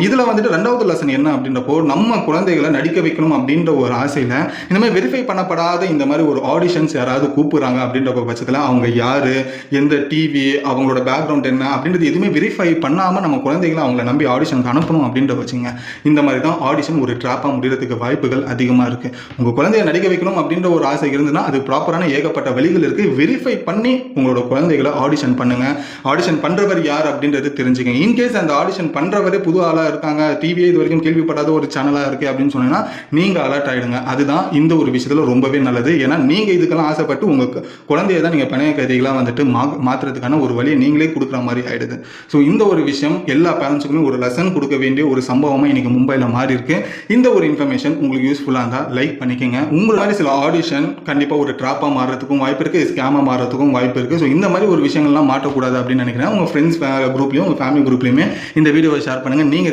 இதுல வந்துட்டு 2வது லெசன் என்ன அப்படின்றப்போ, நம்ம குழந்தைகள நடிக்க வைக்கணும் அப்படின்ற ஒரு ஆசையில, இந்த மாரி வெரிஃபை பண்ணப்படாத இந்த மாரி ஒரு ஆடிஷன்ஸ் யாராவது கூப்பிடுறாங்க அப்படின்ற பட்சத்துல, அவங்க யாரு? எந்த டிவி? அவங்களோட பேக்ரவுண்ட் என்ன? அப்படின்றது எதுவுமே வெரிஃபை பண்ணாம நம்ம குழந்தைகள அவங்கள நம்பி ஆடிஷனுக்கு அனுப்பணும் அப்படின்ற வச்சுங்க. இந்த மாரி தான் ஆடிஷன் ஒரு ட்ராப்பா முடியறதுக்கு வாய்ப்புகள் அதிகமா இருக்கு. உங்க குழந்தைய நடிக்க வைக்கணும் அப்படின்ற ஒரு ஆசை இருந்ததுன்னா, அது ப்ராப்பரான ஏகப்பட்ட வழிகள் இருக்கு. வெரிஃபை பண்ணி உங்களோட குழந்தைகள ஆடிஷன் பண்ணுங்க. ஆடிஷன் பண்றவர் யார் அப்படின்றது தெரிஞ்சுக்கங்க. இன்கேஸ் அந்த ஆடிஷன் பண்றவரே புது ஆளா இருக்காங்க, டிவியே இது வரைக்கும் கேள்விப்படாத ஒரு சேனலா இருக்கு அப்படின்னு சொன்னீங்கன்னா நீங்க அலர்ட் ஆயிடுங்க. அதுதான் இந்த ஒரு விஷயத்துல ரொம்பவே நல்லது. ஏன்னா நீங்க இதுக்கெல்லாம் ஆசைப்பட்டு உங்க குழந்தைய தான் நீங்க பிணைய கைதிகளா வந்துட்டு மாத்துறதுக்கான ஒரு வழியை நீங்களே கொடுக்குற மாதிரி ஆயிடுது. ஸோ இந்த ஒரு விஷயம் எல்லா பேரண்ட்ஸுக்குமே ஒரு லெசன் கொடுக்க வேண்டிய ஒரு சம்பவமா இன்னைக்கு மும்பைல மாறி இருக்கு. இந்த ஒரு இன்ஃபர்மேஷன் உங்களுக்கு யூஸ்ஃபுல்லா இருந்தா லைக் பண்ணிக்கங்க. உங்க மாதிரி சில ஆடிஷன் கண்டிப்பா ஒரு ட்ராப்பா மாறதுக்கும் வாய்ப்பு இருக்கு, ஸ்கேமா மாறதுக்கும் வாய்ப்பு இருக்கு. ஸோ இந்த மாதிரி ஒரு விஷயங்கள்லாம் மாட்டக்கூடாது அப்படின்னு நினைக்கிறேன். உங்க ஃப்ரெண்ட்ஸ் குரூப்லயும் உங்க ஃபேமிலி குரூப்லயுமே இந்த வீடியோவை ஷேர் பண்ணுங்க. நீங்க